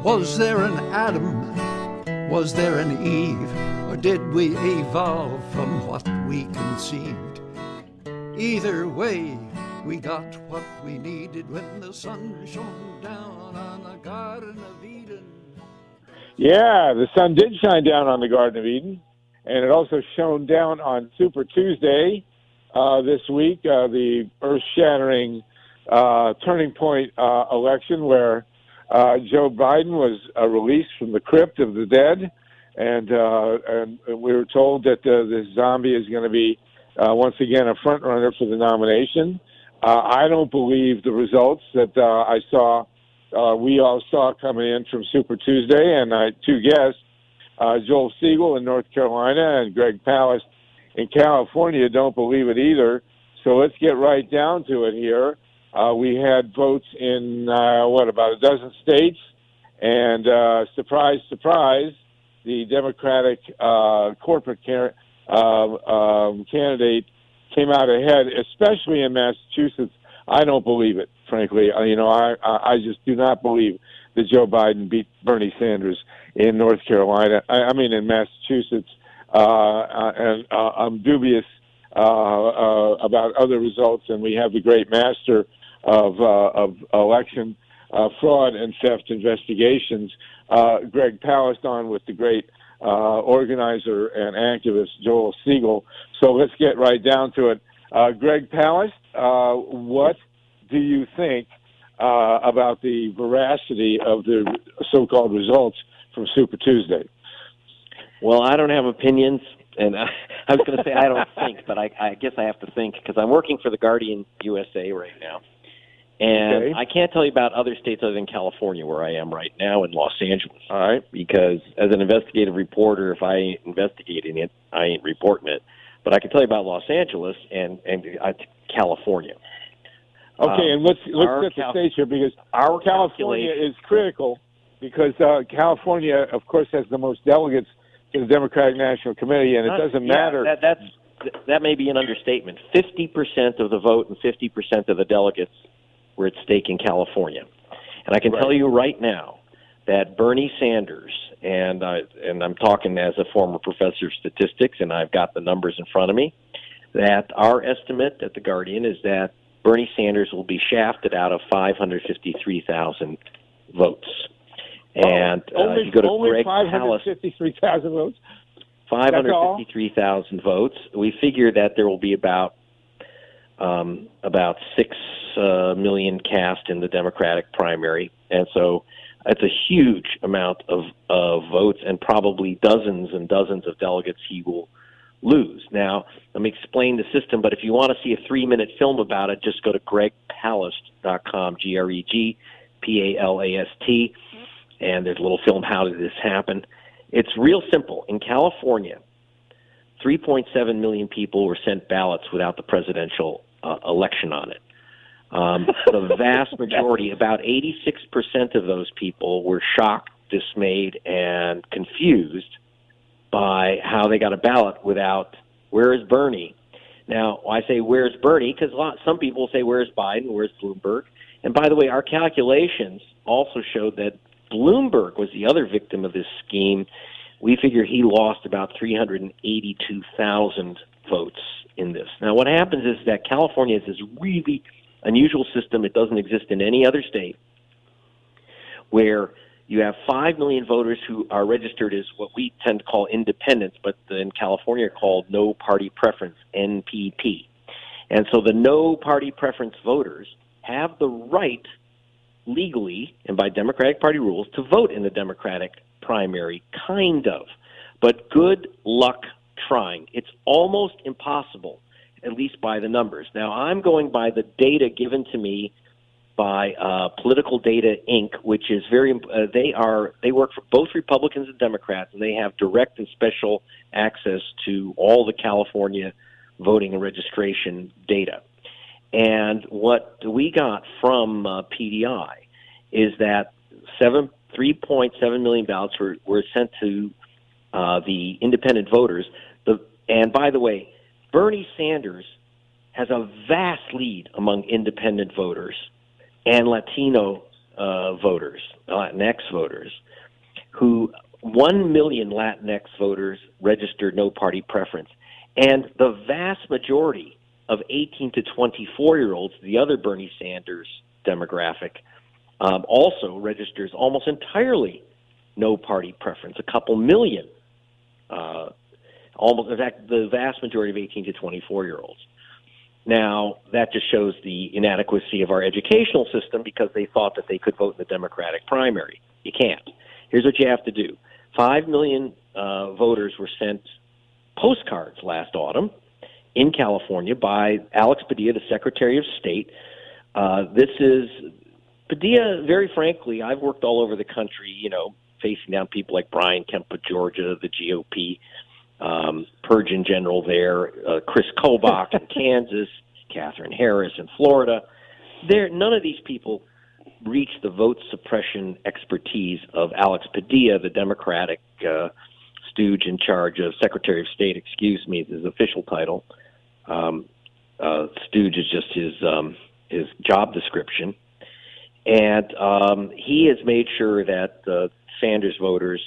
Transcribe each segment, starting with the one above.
Was there an Adam? Was there an Eve? Or did we evolve from what we conceived? Either way, we got what we needed when the sun shone down on the Garden of Eden. Yeah, the sun did shine down on the Garden of Eden, and it also shone down on Super Tuesday this week, the earth-shattering turning point election where Joe Biden was released from the crypt of the dead, and we were told that this zombie is going to be once again a front runner for the nomination. I don't believe the results that we all saw coming in from Super Tuesday, and two guests, Joel Siegel in North Carolina and GREG PALAST in California, don't believe it either. So let's get right down to it here. We had votes in, about a dozen states, and surprise, surprise, the Democratic corporate candidate came out ahead, especially in Massachusetts. I don't believe it, frankly. I just do not believe that Joe Biden beat Bernie Sanders in North Carolina. In Massachusetts, and I'm dubious about other results. And we have the great master of election fraud and theft investigations, GREG PALAST, on with the great organizer and activist Joel Siegel. So let's get right down to it. GREG PALAST, what do you think about the veracity of the so-called results from Super Tuesday? Well, I don't have opinions, and I was going to say I don't think, but I guess I have to think because I'm working for the Guardian USA right now. And okay. I can't tell you about other states other than California, where I am right now in Los Angeles. All right. Because as an investigative reporter, if I ain't investigating it, I ain't reporting it. But I can tell you about Los Angeles and California. Okay, and let's set the stage here, because our California is critical, because California, of course, has the most delegates to the Democratic National Committee, and it doesn't matter. That may be an understatement. 50% of the vote and 50% of the delegates were at stake in California. And I can tell you right now that Bernie Sanders, and I'm talking as a former professor of statistics, and I've got the numbers in front of me, that our estimate at The Guardian is that Bernie Sanders will be shafted out of 553,000 votes. And only, you go to only GREG 553,000 votes? 553,000 votes. We figure that there will be about 6 million cast in the Democratic primary, and so it's a huge amount of votes, and probably dozens and dozens of delegates he will lose. Now, let me explain the system, but if you want to see a 3-minute film about it, just go to gregpalast.com, GREGPALAST, and there's a little film, How Did This Happen? It's real simple. In California, 3.7 million people were sent ballots without the presidential election on it. The vast majority, about 86% of those people, were shocked, dismayed, and confused by how they got a ballot without, where is Bernie? Now, I say, where's Bernie? Because some people say, where's Biden? Where's Bloomberg? And by the way, our calculations also showed that Bloomberg was the other victim of this scheme. We figure he lost about 382,000 votes in this. Now, what happens is that California has this really unusual system. It doesn't exist in any other state, where you have 5 million voters who are registered as what we tend to call independents, but in California are called no party preference, NPP. And so the no party preference voters have the right legally and by Democratic Party rules to vote in the Democratic primary, kind of. But good luck trying. It's almost impossible, at least by the numbers. Now, I'm going by the data given to me by Political Data Inc., which is they work for both Republicans and Democrats, and they have direct and special access to all the California voting and registration data. And what we got from PDI is that 3.7 million ballots were sent to the independent voters. And by the way, Bernie Sanders has a vast lead among independent voters and Latino voters, Latinx voters, who 1 million Latinx voters registered no party preference. And the vast majority of 18 to 24-year-olds, the other Bernie Sanders demographic, also registers almost entirely no party preference, a couple million. Almost, in fact, the vast majority of 18 to 24-year-olds. Now, that just shows the inadequacy of our educational system because they thought that they could vote in the Democratic primary. You can't. Here's what you have to do. 5 million voters were sent postcards last autumn in California by Alex Padilla, the Secretary of State. This is Padilla, very frankly, I've worked all over the country, facing down people like Brian Kemp of Georgia, the GOP, Purgeon General there, Chris Kobach in Kansas, Catherine Harris in Florida. None of these people reach the vote suppression expertise of Alex Padilla, the Democratic stooge in charge of Secretary of State, is his official title. Stooge is just his job description. And he has made sure that Sanders voters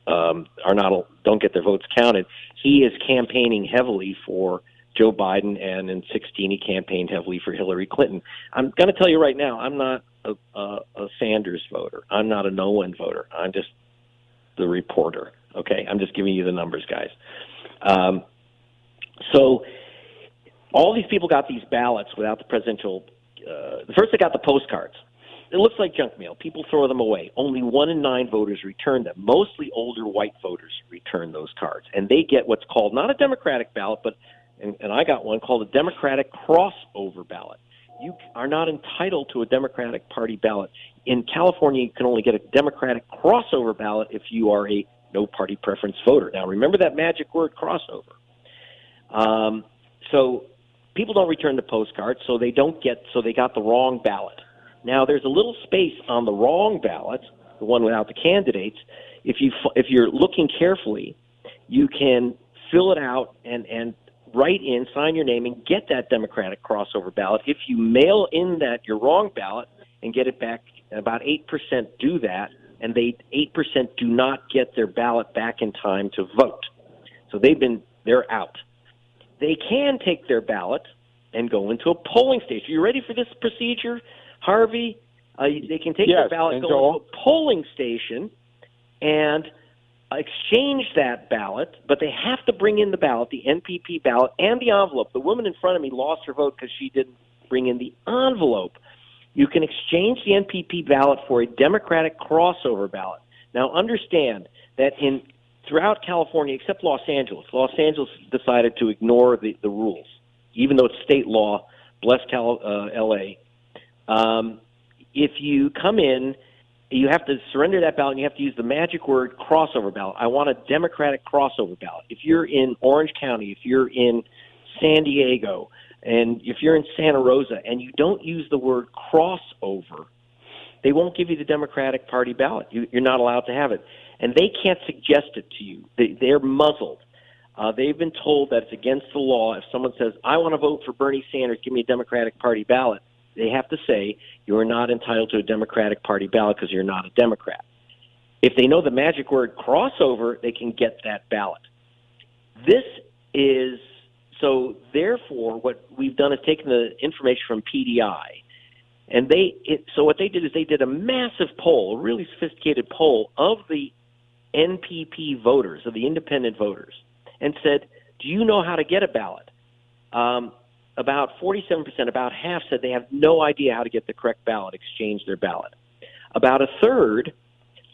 don't get their votes counted. He is campaigning heavily for Joe Biden, and in 2016 he campaigned heavily for Hillary Clinton. I'm going to tell you right now, I'm not a Sanders voter. I'm not a no-one voter. I'm just the reporter. Okay, I'm just giving you the numbers, guys. So all these people got these ballots without the presidential. First, they got the postcards. It looks like junk mail. People throw them away. Only 1 in 9 voters return them. Mostly older white voters return those cards. And they get what's called not a Democratic ballot, but, and I got one called a Democratic crossover ballot. You are not entitled to a Democratic Party ballot. In California, you can only get a Democratic crossover ballot if you are a no party preference voter. Now, remember that magic word, crossover. So people don't return the postcards, so they got the wrong ballot. Now, there's a little space on the wrong ballot, the one without the candidates. If you're looking carefully, you can fill it out and write in, sign your name, and get that Democratic crossover ballot. If you mail in your wrong ballot and get it back, about 8% do that, and 8% do not get their ballot back in time to vote. So they're out. They can take their ballot and go into a polling station. You ready for this procedure, Harvey? They can take their ballot, go into a polling station, and exchange that ballot, but they have to bring in the ballot, the NPP ballot, and the envelope. The woman in front of me lost her vote because she didn't bring in the envelope. You can exchange the NPP ballot for a Democratic crossover ballot. Now, understand that throughout California, except Los Angeles decided to ignore the rules, even though it's state law. Bless L.A. If you come in, you have to surrender that ballot, and you have to use the magic word crossover ballot. I want a Democratic crossover ballot. If you're in Orange County, if you're in San Diego, and if you're in Santa Rosa, and you don't use the word crossover, they won't give you the Democratic Party ballot. You're not allowed to have it. And they can't suggest it to you. They're muzzled. They've been told that it's against the law. If someone says, I want to vote for Bernie Sanders, give me a Democratic Party ballot, they have to say, you're not entitled to a Democratic Party ballot because you're not a Democrat. If they know the magic word crossover, they can get that ballot. So therefore, what we've done is taken the information from PDI, and so what they did is they did a massive poll, a really sophisticated poll of the NPP voters, of the independent voters, and said, do you know how to get a ballot? About 47%, about half said they have no idea how to get the correct ballot, exchange their ballot. About a third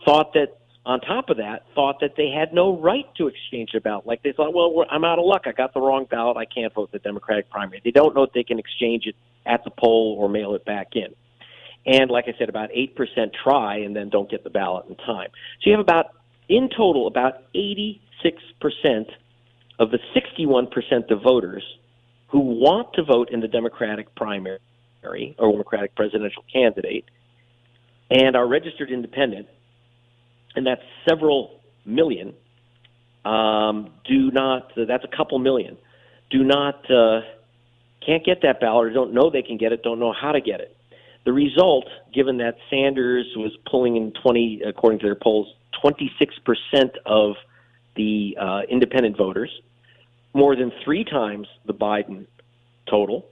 thought that they had no right to exchange their ballot. Like they thought, well, I'm out of luck. I got the wrong ballot. I can't vote the Democratic primary. They don't know if they can exchange it at the poll or mail it back in. And like I said, about 8% try and then don't get the ballot in time. So you have in total, about 86% of the 61% of voters who want to vote in the Democratic primary or Democratic presidential candidate and are registered independent, and that's several million, that's a couple million, can't get that ballot or don't know they can get it, don't know how to get it. The result given that Sanders was pulling in according to their polls, 26% of the independent voters, more than 3 times the Biden total,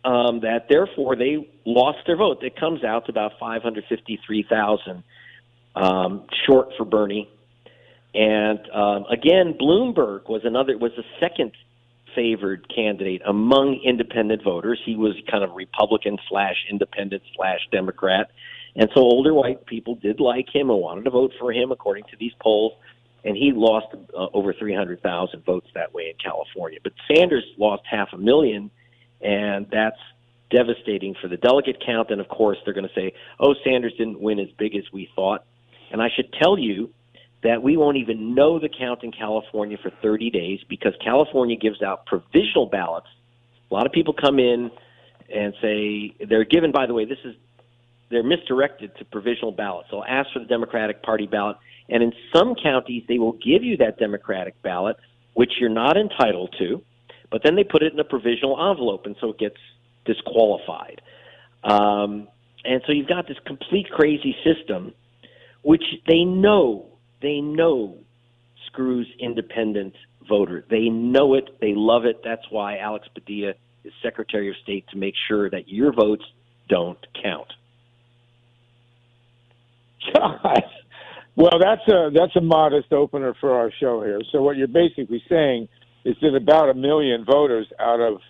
that therefore they lost their vote. It comes out to about 553,000 short for Bernie. And again, Bloomberg was the second favored candidate among independent voters. He was kind of Republican/independent/Democrat. And so older white people did like him and wanted to vote for him, according to these polls. And he lost over 300,000 votes that way in California. But Sanders lost 500,000, and that's devastating for the delegate count. And, of course, they're going to say, oh, Sanders didn't win as big as we thought. And I should tell you that we won't even know the count in California for 30 days because California gives out provisional ballots. A lot of people come in and say they're given, by the way, they're misdirected to provisional ballots. They'll ask for the Democratic Party ballot, and in some counties they will give you that Democratic ballot, which you're not entitled to, but then they put it in a provisional envelope, and so it gets disqualified. And so you've got this complete crazy system, which they know screws independent voter. They know it. They love it. That's why Alex Padilla is Secretary of State, to make sure that your votes don't count. God. Well, that's a modest opener for our show here. So what you're basically saying is that about 1 million voters out of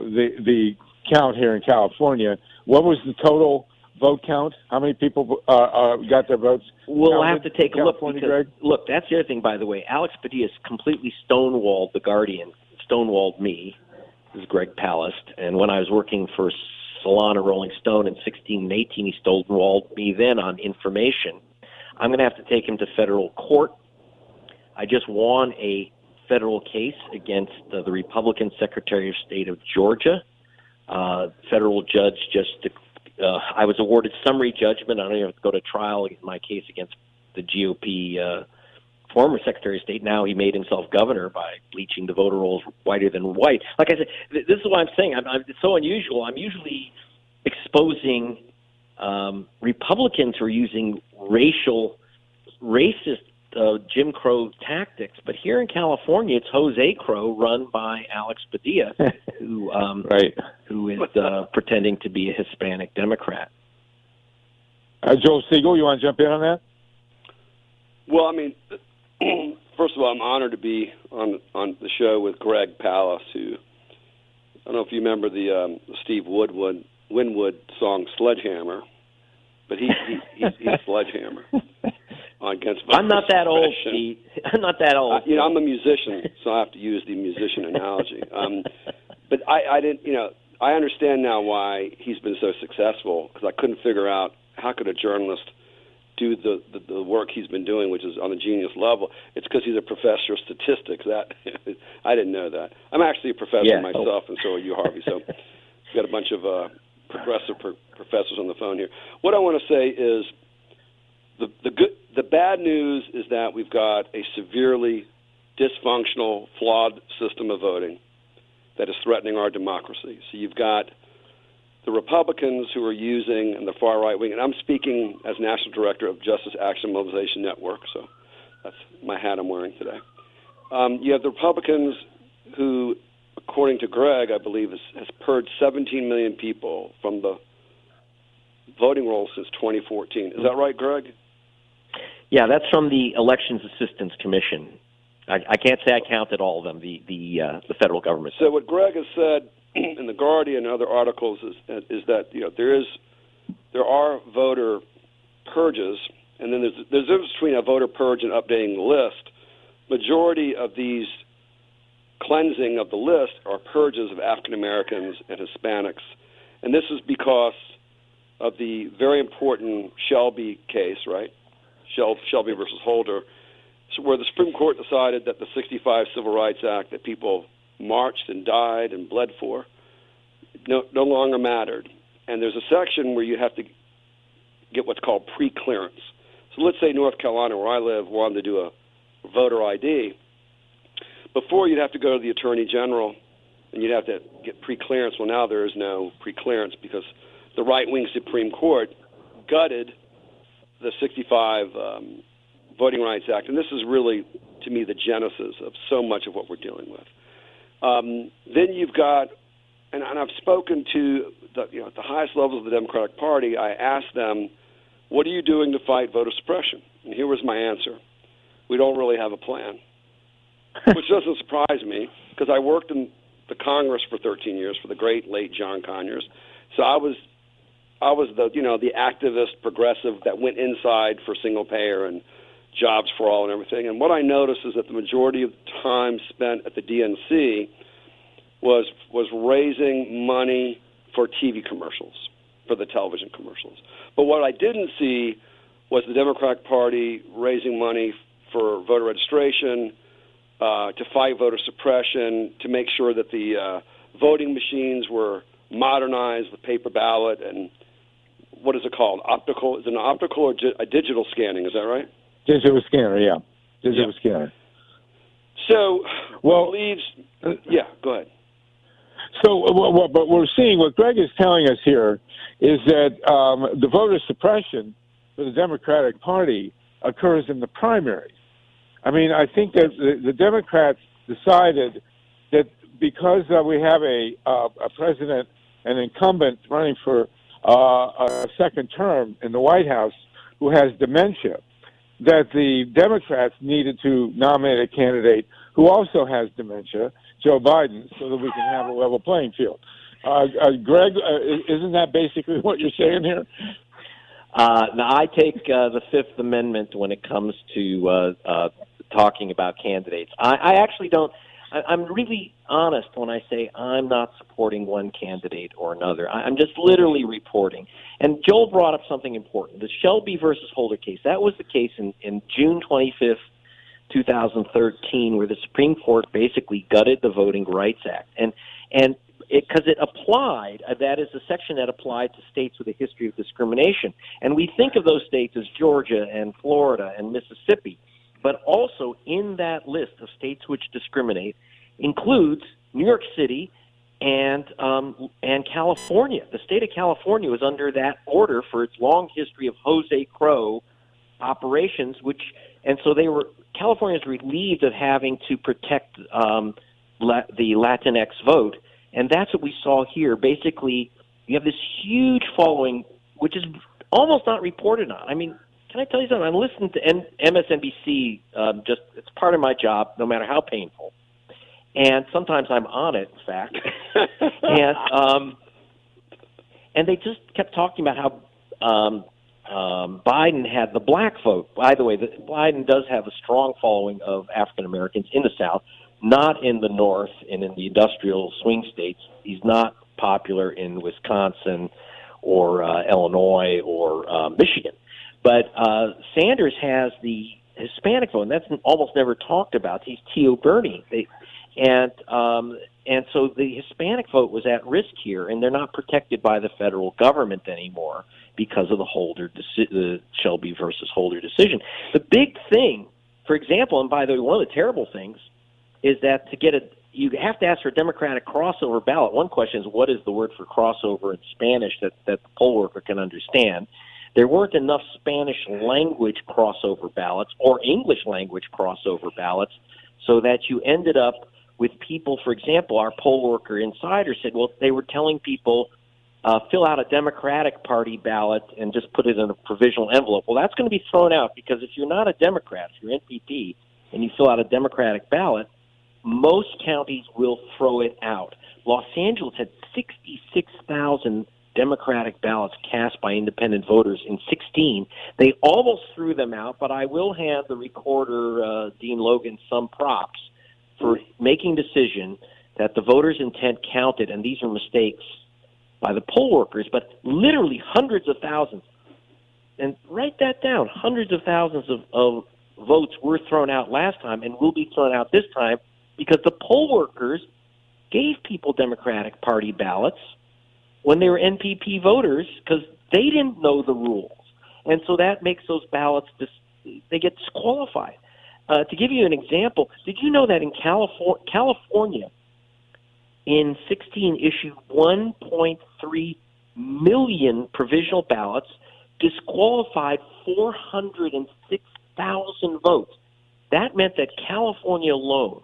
the count here in California. What was the total vote count? How many people got their votes? We'll have to take a look. Greg? Look, that's the other thing, by the way. Alex Padilla completely stonewalled The Guardian, stonewalled me. This is GREG PALAST. And when I was working for Salon or Rolling Stone in 16 and 18, he stonewalled me then on information. I'm going to have to take him to federal court. I just won a federal case against the Republican Secretary of State of Georgia. Federal judge I was awarded summary judgment. I don't even have to go to trial in my case against the GOP former Secretary of State. Now he made himself governor by bleaching the voter rolls whiter than white. Like I said, this is what I'm saying. It's so unusual. I'm usually exposing Republicans who are using racist Jim Crow tactics. But here in California, it's Jose Crow, run by Alex Padilla, who is pretending to be a Hispanic Democrat. Joel Siegel, you want to jump in on that? Well, I mean, first of all, I'm honored to be on the show with GREG PALAST, who, I don't know if you remember the Steve Winwood song "Sledgehammer," but he's Sledgehammer. I'm not that old, Steve. I'm not that old. I'm a musician, so I have to use the musician analogy. But I didn't, I understand now why he's been so successful, because I couldn't figure out how could a journalist do the work he's been doing, which is on a genius level. It's because he's a professor of statistics. That I didn't know that. I'm actually a professor myself, and so are you, Harvey. So we've got a bunch of progressive professors on the phone here. What I want to say is the bad news is that we've got a severely dysfunctional, flawed system of voting that is threatening our democracy. So you've got the Republicans who are using, and the far right wing, and I'm speaking as National Director of Justice Action Mobilization Network, so that's my hat I'm wearing today. You have the Republicans who, according to GREG, I believe, has purged 17 million people from the voting rolls since 2014. Is that right, Greg? Yeah, that's from the Elections Assistance Commission. I can't say I counted all of them, the federal government. So what Greg has said in The Guardian and other articles is that there are voter purges, and then there's a difference between a voter purge and updating the list. Majority of these cleansing of the list are purges of African Americans and Hispanics, and this is because of the very important Shelby case, right? Shelby versus Holder, where the Supreme Court decided that the 65 Civil Rights Act that people marched and died and bled for no longer mattered. And there's a section where you have to get what's called pre-clearance. So let's say North Carolina, where I live, wanted to do a voter ID. Before, you'd have to go to the Attorney General and you'd have to get pre-clearance. Well, now there is no pre-clearance because the right-wing Supreme Court gutted the 65 Voting Rights Act, and this is really, to me, the genesis of so much of what we're dealing with. Then you've got, and I've spoken to at the highest levels of the Democratic Party. I asked them, "What are you doing to fight voter suppression?" And here was my answer: "We don't really have a plan," which doesn't surprise me because I worked in the Congress for 13 years for the great late John Conyers. So I was the activist progressive that went inside for single payer and jobs for all and everything. And what I noticed is that the majority of the time spent at the DNC was raising money for TV commercials, for the television commercials. But what I didn't see was the Democratic Party raising money for voter registration, to fight voter suppression, to make sure that the voting machines were modernized with paper ballot and what is it called? Optical? Is it an optical or a digital scanning? Is that right? Digital scanner, yeah. Digital scanner. So, well, leaves. Yeah, go ahead. So, what we're seeing, what Greg is telling us here, is that the voter suppression for the Democratic Party occurs in the primaries. I mean, I think that the Democrats decided that because we have a president, an incumbent running for a second term in the White House who has dementia, that the Democrats needed to nominate a candidate who also has dementia, Joe Biden, so that we can have a level playing field. Greg, isn't that basically what you're saying here? Now, I take the Fifth Amendment when it comes to talking about candidates. I actually don't. I'm really honest when I say I'm not supporting one candidate or another. I'm just literally reporting. And Joel brought up something important, the Shelby versus Holder case. That was the case in June 25th, 2013, where the Supreme Court basically gutted the Voting Rights Act. And because it applied, that is the section that applied to states with a history of discrimination. And we think of those states as Georgia and Florida and Mississippi. But also in that list of states which discriminate includes New York City and California. The state of California was under that order for its long history of Jose Crow operations, and so California is relieved of having to protect the Latinx vote, and that's what we saw here. Basically, you have this huge following, which is almost not reported on. I mean, can I tell you something? I listen to MSNBC, it's part of my job, no matter how painful. And sometimes I'm on it, in fact. And they just kept talking about how Biden had the black vote. By the way, Biden does have a strong following of African Americans in the South, not in the North and in the industrial swing states. He's not popular in Wisconsin or Illinois or Michigan. But Sanders has the Hispanic vote, and that's almost never talked about. He's Tio Bernie. And so the Hispanic vote was at risk here, and they're not protected by the federal government anymore because of the Shelby versus Holder decision. The big thing, for example, and by the way, one of the terrible things is that you have to ask for a Democratic crossover ballot. One question is, what is the word for crossover in Spanish that the poll worker can understand? There weren't enough Spanish language crossover ballots or English language crossover ballots, so that you ended up with people, for example, our poll worker insider said, well, they were telling people, fill out a Democratic Party ballot and just put it in a provisional envelope. Well, that's going to be thrown out because if you're not a Democrat, if you're NPP, and you fill out a Democratic ballot, most counties will throw it out. Los Angeles had 66,000 Democratic ballots cast by independent voters in 2016. They almost threw them out, but I will hand the recorder, Dean Logan, some props for making decision that the voters' intent counted, and these are mistakes by the poll workers, but literally hundreds of thousands. And write that down. Hundreds of thousands of votes were thrown out last time and will be thrown out this time because the poll workers gave people Democratic Party ballots when they were NPP voters because they didn't know the rules. And so that makes those ballots, they get disqualified. To give you an example, did you know that in California, in 16 issued 1.3 million provisional ballots, disqualified 406,000 votes. That meant that California alone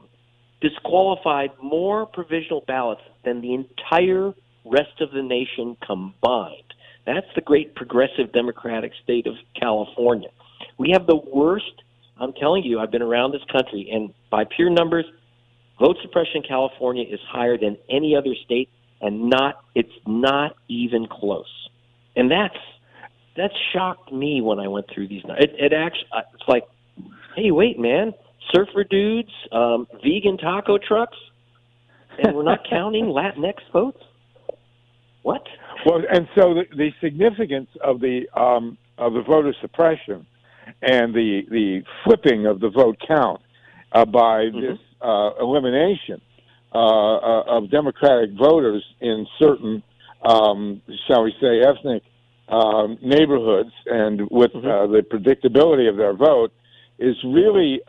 disqualified more provisional ballots than the entire rest of the nation combined. That's the great progressive democratic state of California. We have the worst, I'm telling you, I've been around this country, and by pure numbers, vote suppression in California is higher than any other state, and it's not even close. And that shocked me when I went through these. It's like, hey, wait, man, surfer dudes, vegan taco trucks, and we're not counting Latinx votes? What? Well, and so the significance of the voter suppression and the flipping of the vote count by this elimination of Democratic voters in certain, shall we say, ethnic neighborhoods, and with the predictability of their vote, is really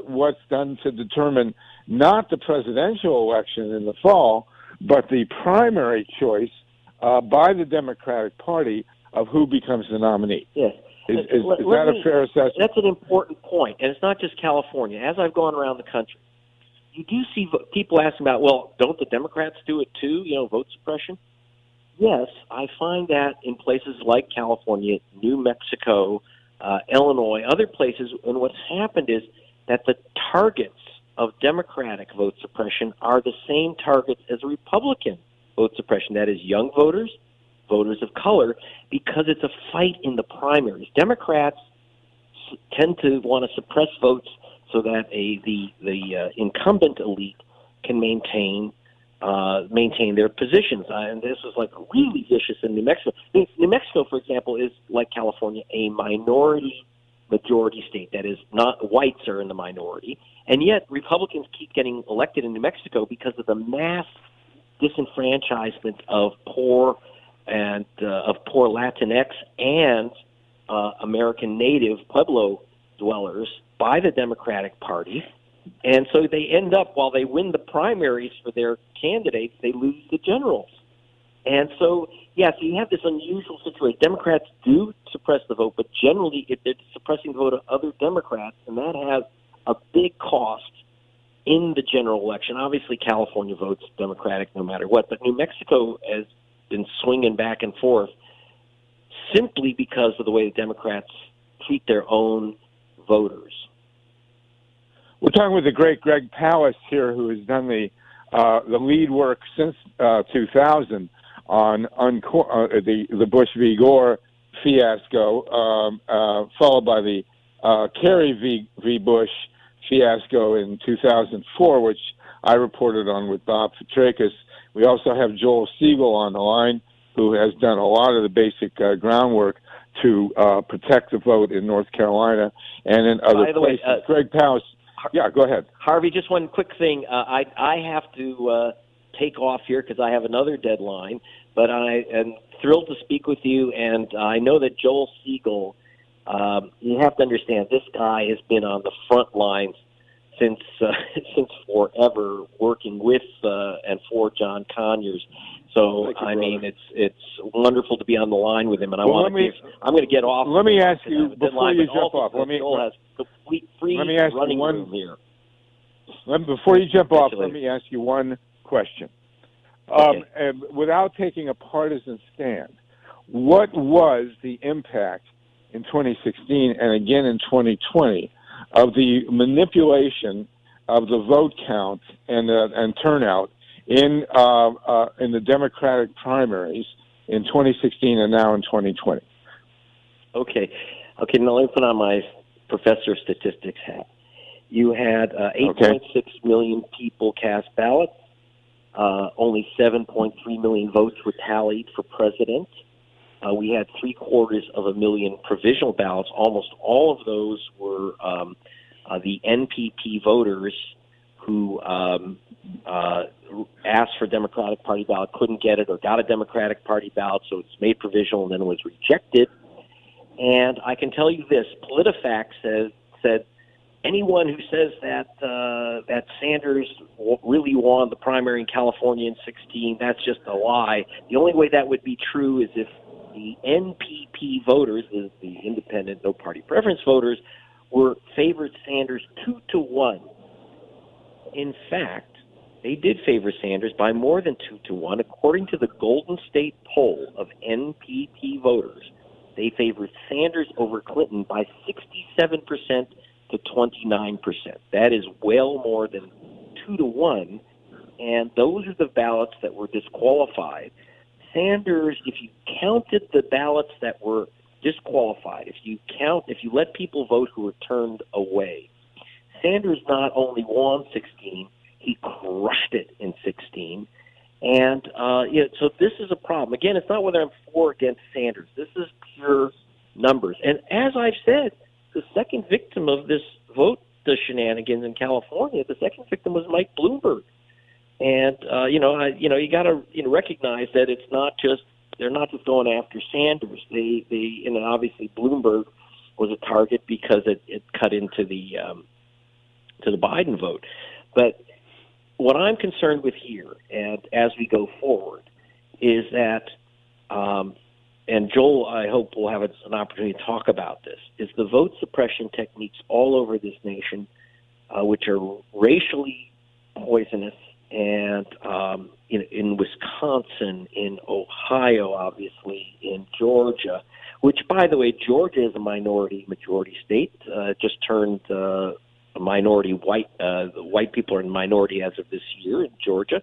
what's done to determine not the presidential election in the fall, but the primary choice by the Democratic Party of who becomes the nominee. Yes. Is that a fair assessment? That's an important point, and it's not just California. As I've gone around the country, you do see people asking about, well, don't the Democrats do it too, vote suppression? Yes, I find that in places like California, New Mexico, Illinois, other places, and what's happened is that the targets of Democratic vote suppression are the same targets as Republican vote suppression, that is young voters, voters of color, because it's a fight in the primaries. Democrats tend to want to suppress votes so that the incumbent elite can maintain their positions. And this is like really vicious in New Mexico. New Mexico, for example, is like California, a minority majority state. That is, not whites are in the minority, and yet Republicans keep getting elected in New Mexico because of the mass disenfranchisement of poor Latinx and American Native Pueblo dwellers by the Democratic Party. And so they end up, while they win the primaries for their candidates, they lose the generals. And so, yes, you have this unusual situation. Democrats do suppress the vote, but generally they're suppressing the vote of other Democrats, and that has a big cost in the general election. Obviously, California votes Democratic no matter what, but New Mexico has been swinging back and forth simply because of the way the Democrats treat their own voters. We're talking with the great Greg Palast here, who has done the lead work since 2000 on the Bush v. Gore fiasco, followed by the Kerry v. Bush fiasco in 2004, which I reported on with Bob Petrakis. We also have Joel Siegel on the line, who has done a lot of the basic groundwork to protect the vote in North Carolina and in other places. Greg Palast. Yeah, go ahead. Harvey, just one quick thing. I have to take off here because I have another deadline, but I am thrilled to speak with you, and I know that Joel Siegel, you have to understand, this guy has been on the front lines since forever, working with and for John Conyers. So, I mean, it's wonderful to be on the line with him, and I'm going to get off. Let me ask you, before you jump off, Joel has complete free running room here. Before you jump off, let me ask you one question. Okay. Without taking a partisan stand, what was the impact in 2016 and again in 2020 of the manipulation of the vote count and turnout in the Democratic primaries in 2016 and now in 2020? Okay. Now let me put on my professor of statistics hat. You had 8.6 million people cast ballots. Only 7.3 million votes were tallied for president. We had 750,000 provisional ballots. Almost all of those were the NPP voters who asked for Democratic Party ballot, couldn't get it, or got a Democratic Party ballot, so it's made provisional and then was rejected. And I can tell you this, PolitiFact said anyone who says that Sanders really won the primary in California in 2016, that's just a lie. The only way that would be true is if the NPP voters, the independent, no party preference voters, favored Sanders 2-1. In fact, they did favor Sanders by more than 2-1. According to the Golden State poll of NPP voters, they favored Sanders over Clinton by 67% to 29%. That is well more than 2-1, and those are the ballots that were disqualified. Sanders, if you counted the ballots that were disqualified, if you let people vote who were turned away, Sanders not only won 16, he crushed it in 16. And so this is a problem. Again, it's not whether I'm for or against Sanders. This is pure numbers. And as I've said, the second victim of this vote, the shenanigans in California, the second victim was Mike Bloomberg. And you got to recognize that they're not just going after Sanders. They obviously Bloomberg was a target because it cut into the Biden vote. But what I'm concerned with here, and as we go forward, is that, and Joel, I hope will have an opportunity to talk about this, is the vote suppression techniques all over this nation, which are racially poisonous, and in Wisconsin, in Ohio, obviously, in Georgia, which, by the way, Georgia is a majority state, just turned a minority white. The white people are in minority as of this year in Georgia.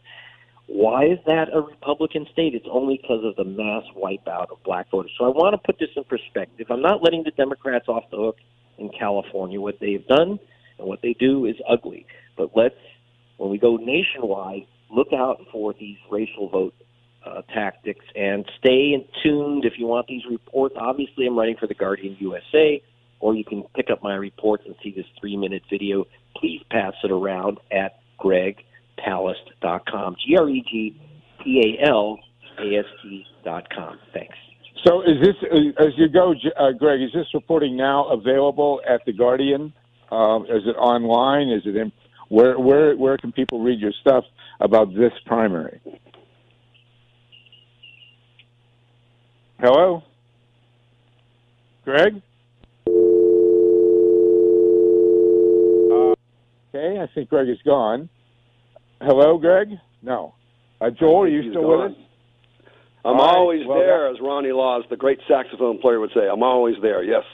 Why is that a Republican state? It's only because of the mass wipeout of black voters. So I want to put this in perspective. I'm not letting the Democrats off the hook in California. What they've done and what they do is ugly. But when we go nationwide, look out for these racial vote tactics and stay tuned if you want these reports. Obviously, I'm writing for the Guardian USA, or you can pick up my reports and see this 3-minute video. Please pass it around at GregPalast.com, GREGPALAST.com. Thanks. So is this, as you go, Greg, is this reporting now available at The Guardian? Is it online? Is it in, where can people read your stuff about this primary? Hello? Greg? Okay, I think Greg is gone. Hello, Greg? No. Joel, are you still with us? I'm always there, as Ronnie Laws, the great saxophone player, would say. I'm always there, yes.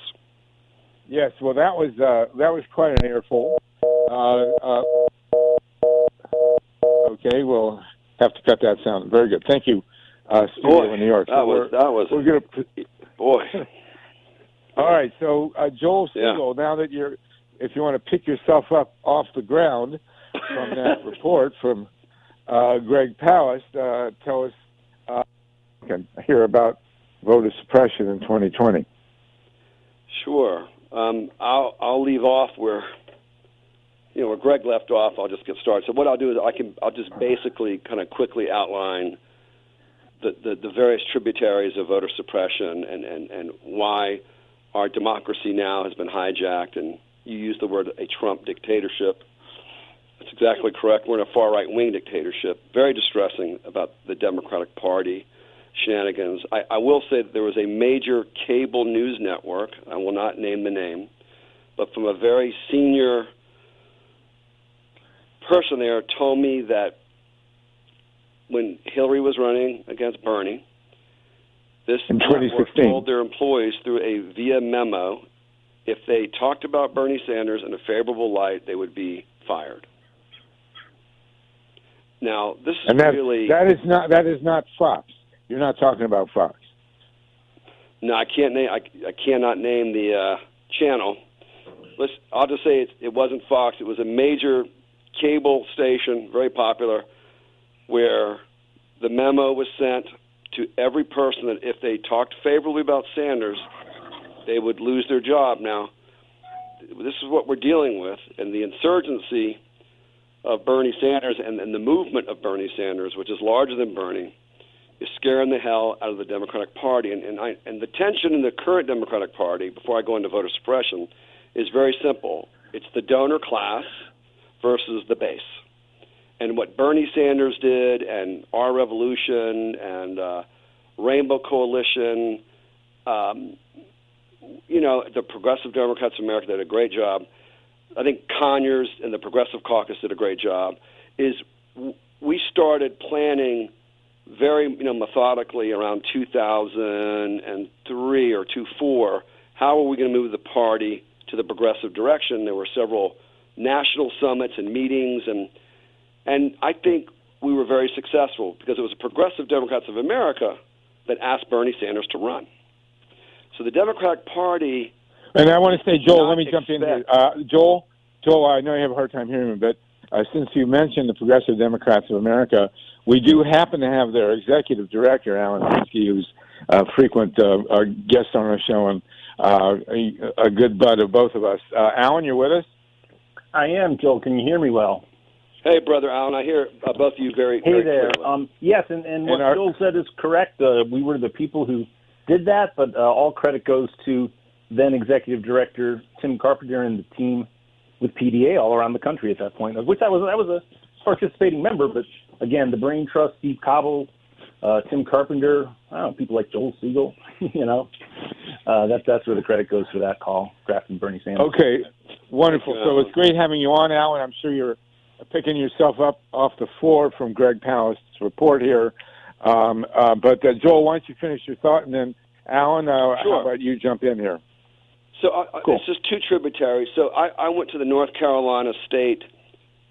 Yes, well, that was quite an earful. Okay, we'll have to cut that sound. Very good. Thank you, studio in New York. We're gonna, boy. All right, so Joel Siegel, now that if you want to pick yourself up off the ground from that report from Greg Palast, tell us can hear about voter suppression in 2020. Sure. I'll leave off where Greg left off. I'll just get started. So what I'll do is I'll just basically kind of quickly outline the various tributaries of voter suppression and why our democracy now has been hijacked. And you used the word a Trump dictatorship. That's exactly correct. We're in a far right-wing dictatorship. Very distressing about the Democratic Party shenanigans. I will say that there was a major cable news network, I will not name the name, but from a very senior person there told me that when Hillary was running against Bernie, this network told their employees through a via memo if they talked about Bernie Sanders in a favorable light, they would be fired. Now, this is that is not Fox. You're not talking about Fox. No, I can't name. I cannot name the channel. I'll just say it wasn't Fox. It was a major cable station, very popular, where the memo was sent to every person that if they talked favorably about Sanders, they would lose their job. Now, this is what we're dealing with, and the insurgency of Bernie Sanders and the movement of Bernie Sanders, which is larger than Bernie, is scaring the hell out of the Democratic Party. And the tension in the current Democratic Party, before I go into voter suppression, is very simple. It's the donor class versus the base. And what Bernie Sanders did, and Our Revolution, and Rainbow Coalition, the Progressive Democrats of America did a great job. I think Conyers and the Progressive Caucus did a great job. Is we started planning very methodically around 2003 or 2004. How are we going to move the party to the progressive direction? There were several national summits and meetings, and I think we were very successful because it was the Progressive Democrats of America that asked Bernie Sanders to run. So the Democratic Party... And I want to say, Joel, let me jump in here. Joel, I know you have a hard time hearing me, but since you mentioned the Progressive Democrats of America, we do happen to have their executive director, Alan MINSKY, who's a frequent guest on our show and a good bud of both of us. Alan, you're with us? I am, Joel. Can you hear me well? Hey, Brother Alan. I hear both of you very Hey there. clearly. Yes, and what Joel said is correct. We were the people who did that, but all credit goes to then Executive Director Tim Carpenter and the team with PDA all around the country at that point, of which I was a participating member. But again, the Brain Trust, Steve Cobble, Tim Carpenter, people like Joel Siegel, that's where the credit goes for that call, drafting Bernie Sanders. Okay, wonderful. So it's great having you on, Alan. I'm sure you're picking yourself up off the floor from GREG PALAST's report here. But Joel, why don't you finish your thought, and then Alan, Sure. How about you jump in here? So Cool. It's just two tributaries. So I went to the North Carolina State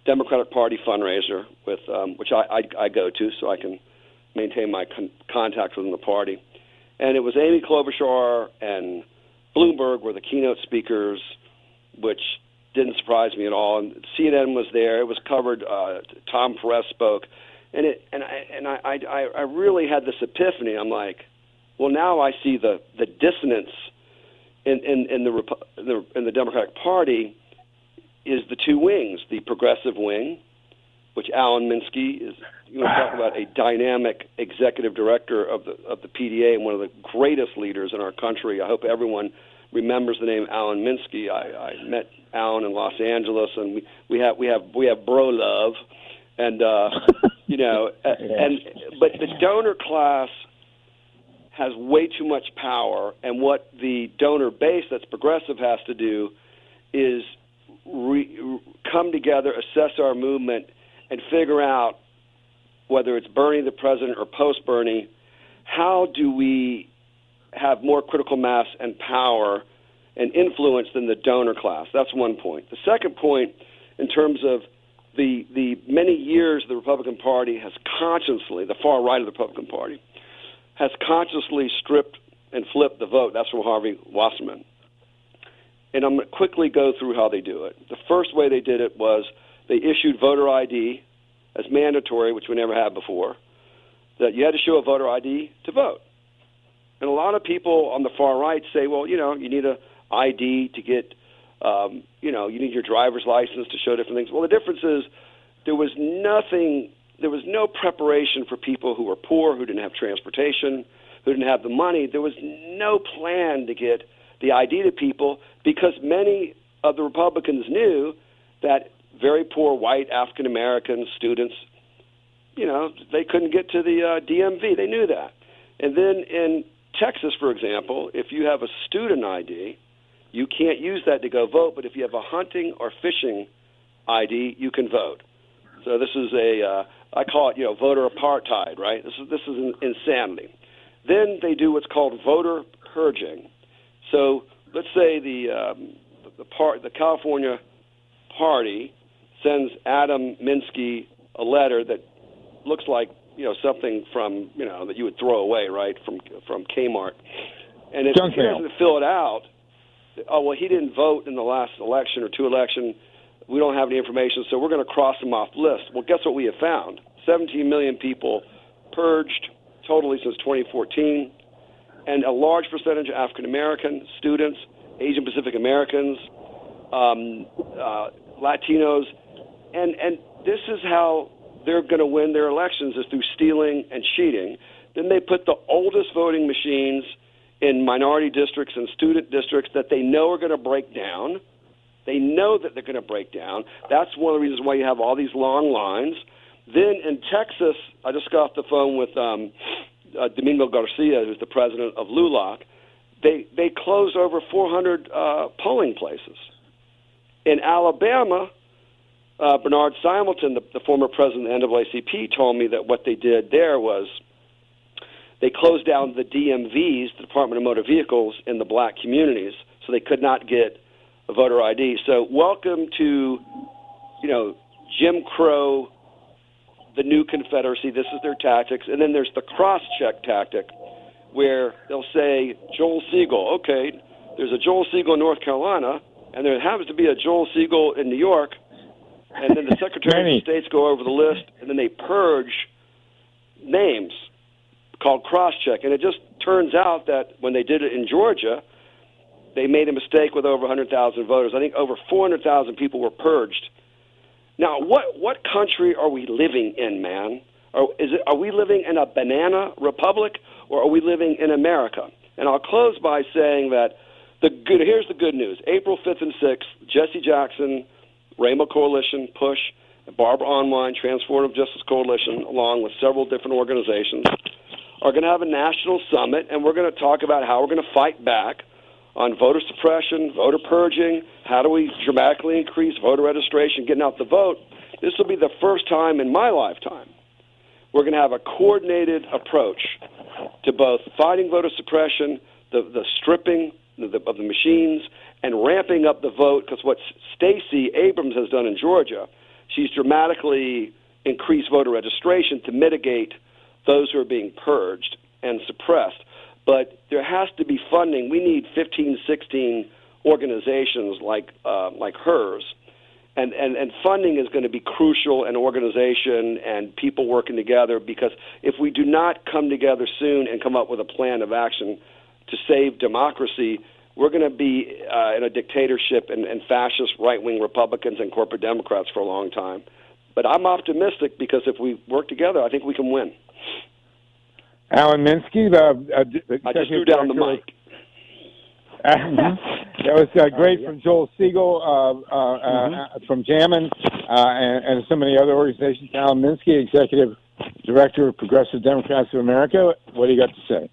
Democratic Party fundraiser, with which I go to so I can maintain my contact within the party. And it was Amy Klobuchar and Bloomberg were the keynote speakers, which didn't surprise me at all. And CNN was there. It was covered. Tom Perez spoke. And I really had this epiphany. I'm like, well, now I see the dissonance in the Democratic Party is the two wings, the progressive wing, which Alan MINSKY is. You want to talk about a dynamic executive director of the PDA and one of the greatest leaders in our country. I hope everyone remembers the name Alan MINSKY. I met Alan in Los Angeles, and we have bro love, and but the donor class has way too much power, and what the donor base that's progressive has to do is come together, assess our movement, and figure out, whether it's Bernie the president or post-Bernie, how do we have more critical mass and power and influence than the donor class? That's one point. The second point, in terms of the many years the Republican Party has consciously, the far right of the Republican Party, has consciously stripped and flipped the vote. That's from Harvey Wasserman. And I'm going to quickly go through how they do it. The first way they did it was they issued voter ID as mandatory, which we never had before, that you had to show a voter ID to vote. And a lot of people on the far right say, well, you need an ID to get, you need your driver's license to show different things. Well, the difference is there was no preparation for people who were poor, who didn't have transportation, who didn't have the money. There was no plan to get the ID to people because many of the Republicans knew that very poor white African-American students, they couldn't get to the DMV. They knew that. And then in Texas, for example, if you have a student ID, you can't use that to go vote, but if you have a hunting or fishing ID, you can vote. So this is I call it, voter apartheid, right? This is insanity. Then they do what's called voter purging. So let's say the California Party sends Adam MINSKY a letter that looks like something from that you would throw away, right, from Kmart, and if he doesn't fill it out, he didn't vote in the last election or two election. We don't have any information, so we're going to cross him off the list. Well, guess what we have found? 17 million people purged totally since 2014, and a large percentage of African American students, Asian Pacific Americans, Latinos, and this is how they're going to win their elections, is through stealing and cheating. Then they put the oldest voting machines in minority districts and student districts that they know are going to break down. They know that they're going to break down. That's one of the reasons why you have all these long lines. Then in Texas, I just got off the phone with Domingo Garcia, who's the president of LULAC. They closed over 400 polling places. In Alabama, Bernard Simelton, the former president of the NAACP, told me that what they did there was they closed down the DMVs, the Department of Motor Vehicles, in the black communities, so they could not get a voter ID. So welcome to, Jim Crow, the new Confederacy. This is their tactics. And then there's the cross-check tactic, where they'll say, Joel Siegel, okay, there's a Joel Siegel in North Carolina, and there happens to be a Joel Siegel in New York, and then the Secretary of States go over the list, and then they purge names called cross-check. And it just turns out that when they did it in Georgia, they made a mistake with over 100,000 voters. I think over 400,000 people were purged. Now, what country are we living in, man? Are we living in a banana republic, or are we living in America? And I'll close by saying that here's the good news. April 5th and 6th, Jesse Jackson, Rainbow Coalition, PUSH, Barbara Online, Transformative Justice Coalition, along with several different organizations, are going to have a national summit, and we're going to talk about how we're going to fight back on voter suppression, voter purging, how do we dramatically increase voter registration, getting out the vote. This will be the first time in my lifetime we're going to have a coordinated approach to both fighting voter suppression, the stripping of the machines, and ramping up the vote, because what Stacey Abrams has done in Georgia, she's dramatically increased voter registration to mitigate those who are being purged and suppressed. But there has to be funding. We need 15, 16 organizations like hers. And funding is going to be crucial, and organization and people working together, because if we do not come together soon and come up with a plan of action to save democracy, we're going to be in a dictatorship and fascist right-wing Republicans and corporate Democrats for a long time. But I'm optimistic, because if we work together, I think we can win. Alan Minsky, I just threw down the mic. That was great from Joel Siegel from JAMN and so many other organizations. Alan Minsky, Executive Director of Progressive Democrats of America. What do you got to say?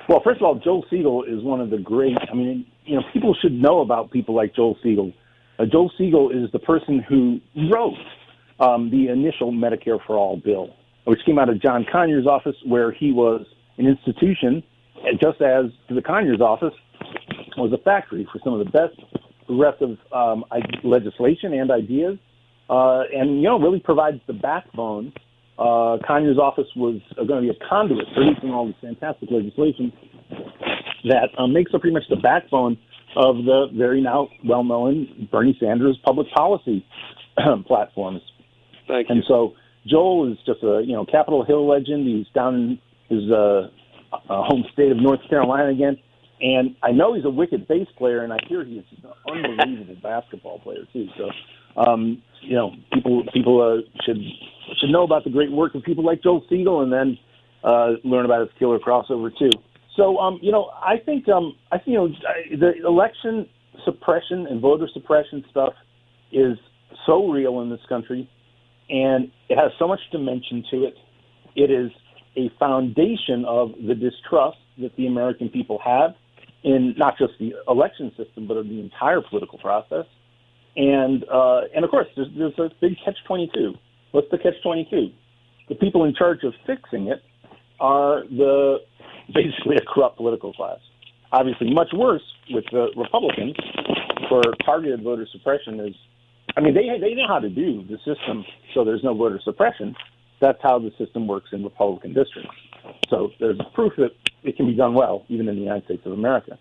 Well, first of all, Joel Siegel is one of the great, people should know about people like Joel Siegel. Joel Siegel is the person who wrote the initial Medicare for All bill, which came out of John Conyers' office, where he was an institution, just as the Conyers' office was a factory for some of the best progressive legislation and ideas, and really provides the backbone. Conyers' office was going to be a conduit producing all this fantastic legislation that makes up pretty much the backbone of the very now well-known Bernie Sanders public policy platforms. Thank you. And so Joel is just a Capitol Hill legend. He's down in his home state of North Carolina again, and I know he's a wicked bass player, and I hear he is an unbelievable basketball player too. So, people should know about the great work of people like Joel Siegel, and then learn about his killer crossover too. So, I think the election suppression and voter suppression stuff is so real in this country, and it has so much dimension to it. It is a foundation of the distrust that the American people have in not just the election system, but of the entire political process. And of course, there's a big catch-22. What's the catch-22? The people in charge of fixing it are basically a corrupt political class. Obviously, much worse with the Republicans, for targeted voter suppression they know how to do the system so there's no voter suppression. That's how the system works in Republican districts. So there's proof that it can be done well, even in the United States of America.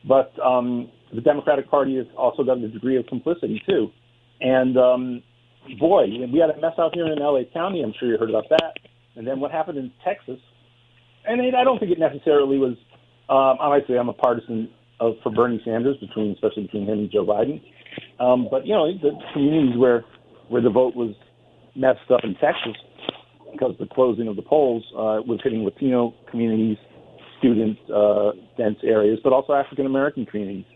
But the Democratic Party has also got a degree of complicity, too. And, we had a mess out here in L.A. County. I'm sure you heard about that. And then what happened in Texas, and I don't think it necessarily was, obviously I'm a partisan for Bernie Sanders, especially between him and Joe Biden. But, the communities where the vote was messed up in Texas, because the closing of the polls was hitting Latino communities, student dense areas, but also African American communities.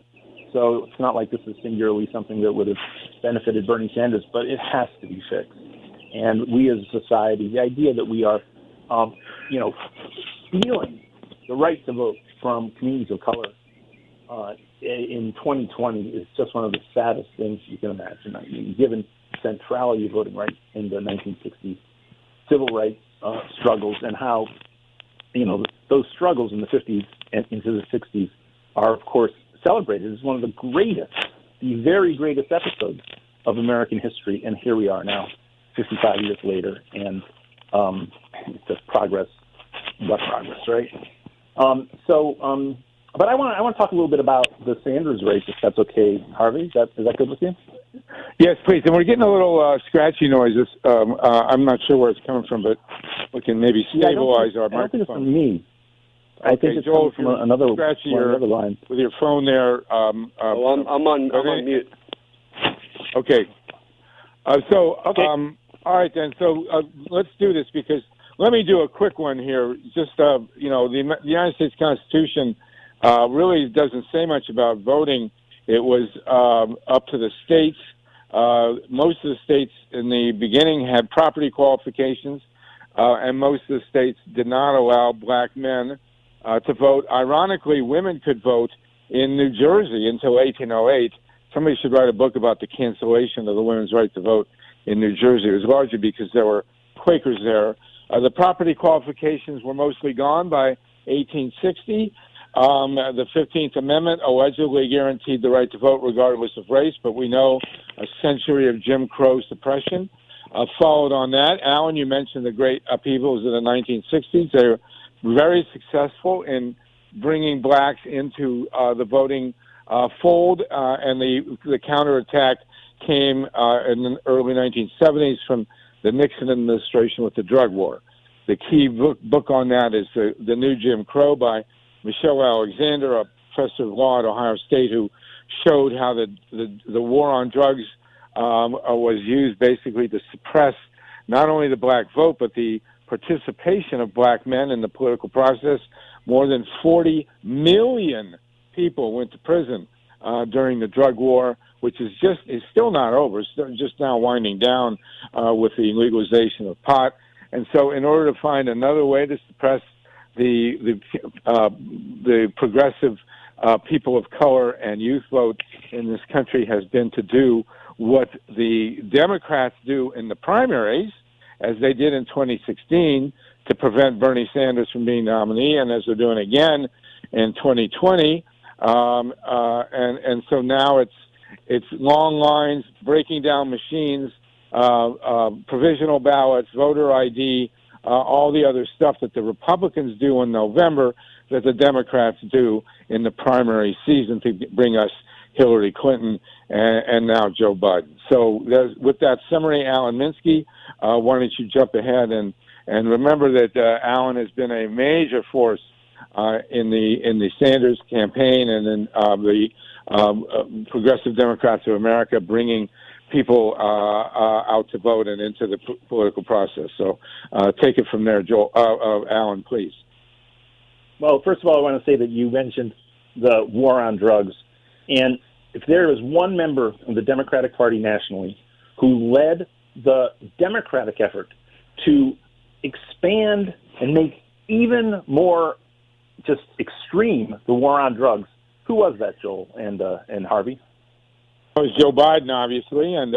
So it's not like this is singularly something that would have benefited Bernie Sanders, but it has to be fixed. And we as a society, the idea that we are, stealing the right to vote from communities of color in 2020 is just one of the saddest things you can imagine. I mean, given the centrality of voting rights in the 1960s civil rights struggles and how, those struggles in the 50s and into the 60s are, of course, celebrated as one of the very greatest episodes of American history. And here we are now, 55 years later, and it's just progress, right? But I want to talk a little bit about the Sanders race, if that's okay, Harvey. Is that good with you? Yes, please. And we're getting a little scratchy noises. I'm not sure where it's coming from, but we can maybe stabilize our microphone. I don't think it's from me. I think it's Joel, from another line. With your phone there. I'm on mute. Okay. All right, then. So let's do this, because let me do a quick one here. Just, the United States Constitution really doesn't say much about voting. It was up to the states. Most of the states in the beginning had property qualifications, and most of the states did not allow black men to vote. Ironically, women could vote in New Jersey until 1808. Somebody should write a book about the cancellation of the women's right to vote in New Jersey. It was largely because there were Quakers there. The property qualifications were mostly gone by 1860. The 15th Amendment allegedly guaranteed the right to vote regardless of race, but we know a century of Jim Crow suppression followed on that. Alan, you mentioned the great upheavals of the 1960s. They were very successful in bringing blacks into the voting fold, and the counterattack came in the early 1970s from the Nixon administration with the drug war. The key book on that is the New Jim Crow by Michelle Alexander, a professor of law at Ohio State, who showed how the war on drugs was used basically to suppress not only the black vote, but the participation of black men in the political process. More than 40 million people went to prison during the drug war, which is still not over. It's just now winding down with the legalization of pot. And so in order to find another way to suppress the progressive people of color and youth vote in this country has been to do what the Democrats do in the primaries, as they did in 2016, to prevent Bernie Sanders from being nominee, and as they're doing again in 2020. And so now it's long lines, breaking down machines, provisional ballots, voter ID, all the other stuff that the Republicans do in November that the Democrats do in the primary season to bring us Hillary Clinton and now Joe Biden. So with that summary, Alan MINSKY, why don't you jump ahead and remember that Alan has been a major force in the Sanders campaign and in the Progressive Democrats of America, bringing people out to vote and into the political process. So take it from there, Joel. Alan, please. Well, first of all, I want to say that you mentioned the war on drugs. And if there is one member of the Democratic Party nationally who led the Democratic effort to expand and make even more just extreme the war on drugs, who was that, Joel and Harvey? It was Joe Biden, obviously, and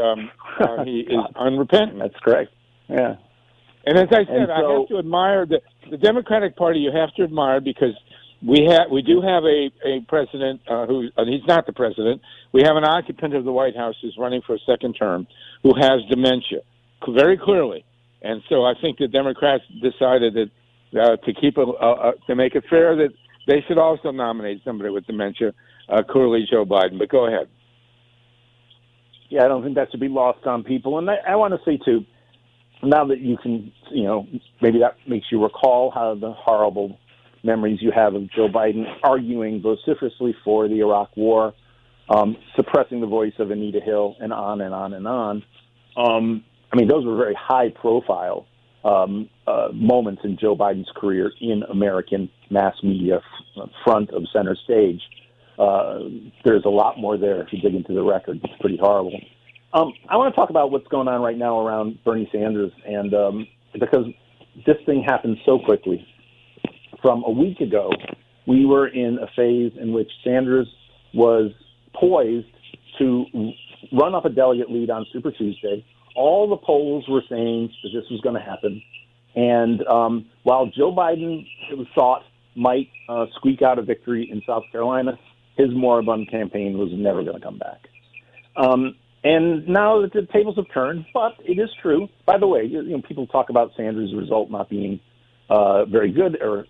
he is unrepentant. That's correct. Yeah. And as I said, I have to admire the Democratic Party. You have to admire, because we do have a president who he's not the president. We have an occupant of the White House who's running for a second term who has dementia, very clearly. And so I think the Democrats decided that to keep to make it fair, that they should also nominate somebody with dementia, clearly Joe Biden. But go ahead. Yeah, I don't think that should be lost on people. And I want to say, too, now that you can, maybe that makes you recall how the horrible memories you have of Joe Biden arguing vociferously for the Iraq War, suppressing the voice of Anita Hill, and on and on and on. I mean, those were very high-profile moments in Joe Biden's career in American mass media, front of center stage. there's a lot more there if you dig into the record. It's pretty horrible. I want to talk about what's going on right now around Bernie Sanders, and because this thing happened so quickly. From a week ago, we were in a phase in which Sanders was poised to run up a delegate lead on Super Tuesday. All the polls were saying that this was going to happen. And while Joe Biden, it was thought, might squeak out a victory in South Carolina, his moribund campaign was never going to come back. And now that the tables have turned, but it is true. By the way, people talk about Sanders' result not being very good or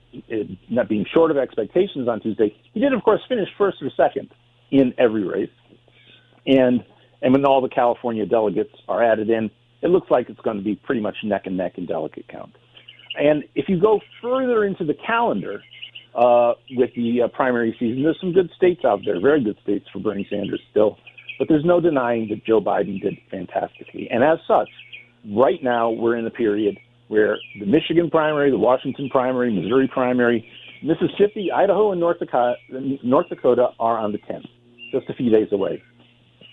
not being short of expectations on Tuesday. He did, of course, finish first or second in every race. And when all the California delegates are added in, it looks like it's going to be pretty much neck and neck in delegate count. And if you go further into the calendar with the primary season, there's some good states out there, very good states for Bernie Sanders still. But there's no denying that Joe Biden did fantastically. And as such, right now we're in a period where the Michigan primary, the Washington primary, Missouri primary, Mississippi, Idaho, and North Dakota are on the 10th, just a few days away.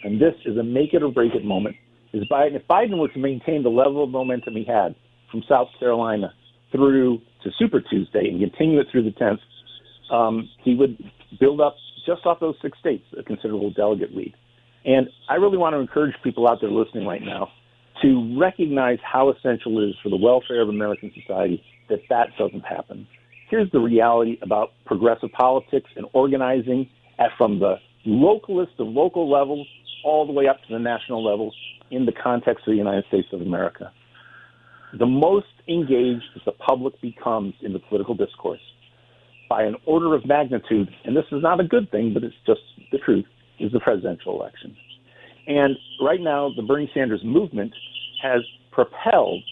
And this is a make it or break it moment. If Biden were to maintain the level of momentum he had from South Carolina through to Super Tuesday and continue it through the 10th, he would build up, just off those 6 states, a considerable delegate lead. And I really want to encourage people out there listening right now to recognize how essential it is for the welfare of American society that doesn't happen. Here's the reality about progressive politics and organizing from the localist, the local levels, all the way up to the national level in the context of the United States of America. The most engaged that the public becomes in the political discourse by an order of magnitude, and this is not a good thing, but it's just the truth, is the presidential election. And right now, the Bernie Sanders movement has propelled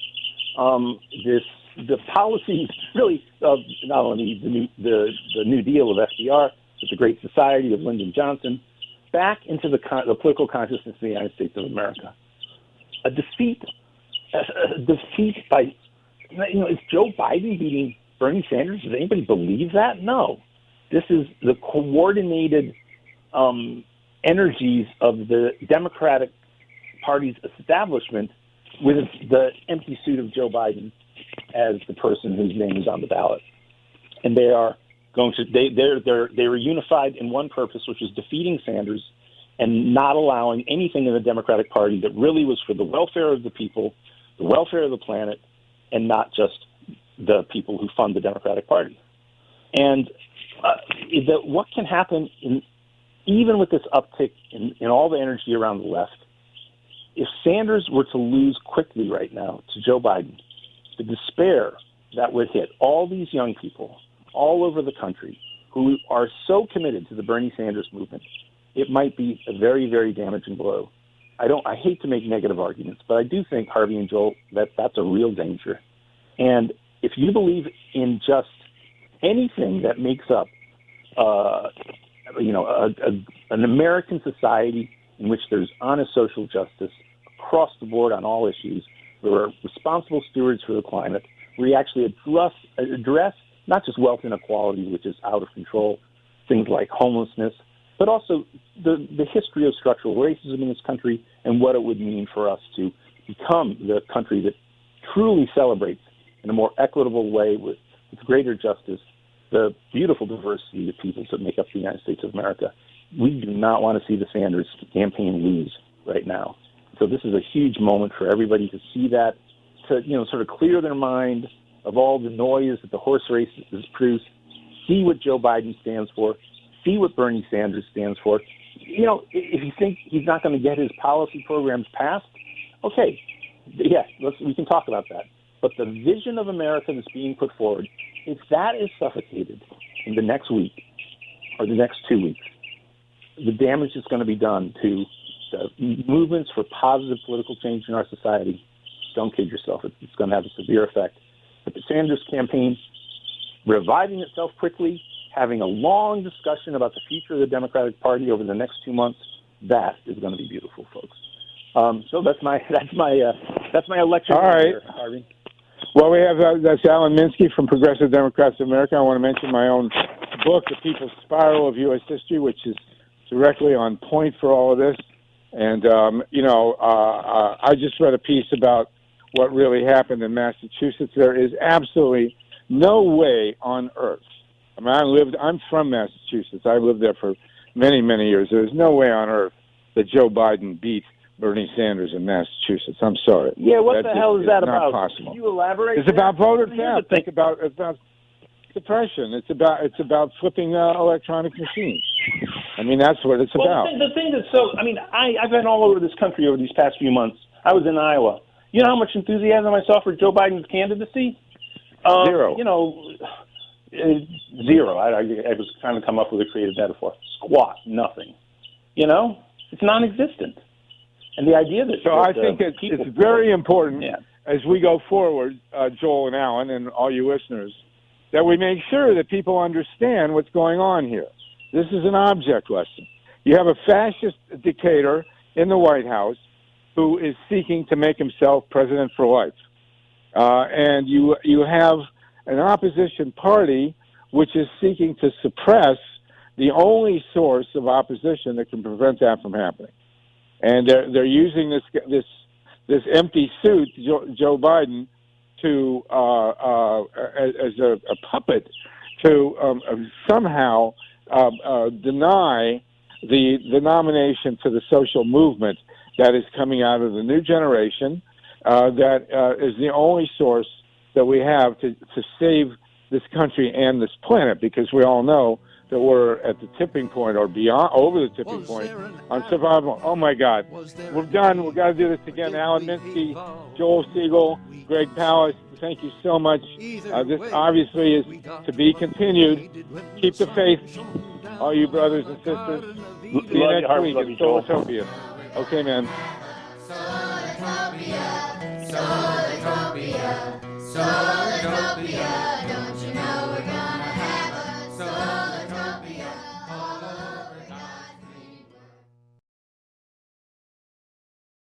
the policies, really, of not only the New Deal of FDR, but the Great Society of Lyndon Johnson, back into the political consciousness of the United States of America. A defeat by, is Joe Biden beating Bernie Sanders? Does anybody believe that? No. This is the coordinated energies of the Democratic Party's establishment with the empty suit of Joe Biden as the person whose name is on the ballot. And they are going to, they were unified in one purpose, which is defeating Sanders and not allowing anything in the Democratic Party that really was for the welfare of the people, the welfare of the planet, and not just the people who fund the Democratic Party. And what can happen even with this uptick in all the energy around the left, if Sanders were to lose quickly right now to Joe Biden, the despair that would hit all these young people all over the country who are so committed to the Bernie Sanders movement, it might be a very, very damaging blow. I hate to make negative arguments, but I do think, Harvey and Joel, that's a real danger. And if you believe in just anything that makes up an American society in which there's honest social justice across the board on all issues, we're responsible stewards for the climate, we actually address not just wealth inequality, which is out of control, things like homelessness, but also the history of structural racism in this country and what it would mean for us to become the country that truly celebrates in a more equitable way with greater justice the beautiful diversity of peoples that make up the United States of America. We do not want to see the Sanders campaign lose right now. So this is a huge moment for everybody to see that, to sort of clear their mind of all the noise that the horse race has produced, see what Joe Biden stands for, see what Bernie Sanders stands for. If you think he's not going to get his policy programs passed, okay, yeah, we can talk about that. But the vision of America that's being put forward, if that is suffocated in the next week or the next 2 weeks, the damage that's going to be done to the movements for positive political change in our society, don't kid yourself. It's going to have a severe effect. But the Sanders campaign, reviving itself quickly, having a long discussion about the future of the Democratic Party over the next 2 months, that is going to be beautiful, folks. So that's my election. All right, here, Harvey. Well, we have that's Alan MINSKY from Progressive Democrats of America. I want to mention my own book, The People's Spiral of U.S. History, which is directly on point for all of this. And, I just read a piece about what really happened in Massachusetts. There is absolutely no way on earth. I mean, I'm from Massachusetts. I lived there for many, many years. There's no way on earth that Joe Biden beat Bernie Sanders in Massachusetts. I'm sorry. Yeah, what the hell is that about? Not possible. Can you elaborate? It's about voter theft. It's about suppression. It's about flipping electronic machines. I mean, that's what it's about. The thing that's I've been all over this country over these past few months. I was in Iowa. You know how much enthusiasm I saw for Joe Biden's candidacy? Zero. Zero. I was trying to come up with a creative metaphor. Squat. Nothing. It's non-existent. And the idea that... So I think it's very important as we go forward, Joel and Alan and all you listeners, that we make sure that people understand what's going on here. This is an object lesson. You have a fascist dictator in the White House who is seeking to make himself president for life. And you have an opposition party which is seeking to suppress the only source of opposition that can prevent that from happening. And they're using this empty suit, Joe Biden, to as a puppet to somehow deny the nomination to the social movement that is coming out of the new generation. That is the only source that we have to save this country and this planet, because we all know that we're at the tipping point or beyond, over the tipping point on survival. Oh my God, we're done. We've got to do this again. Alan Minsky, Joel Siegel, Greg Palast, thank you so much. This obviously is to be continued. Keep the faith, all you brothers and sisters. See you next week at Solartopia. Okay, man. Solartopia, Solartopia, Solartopia, don't you know?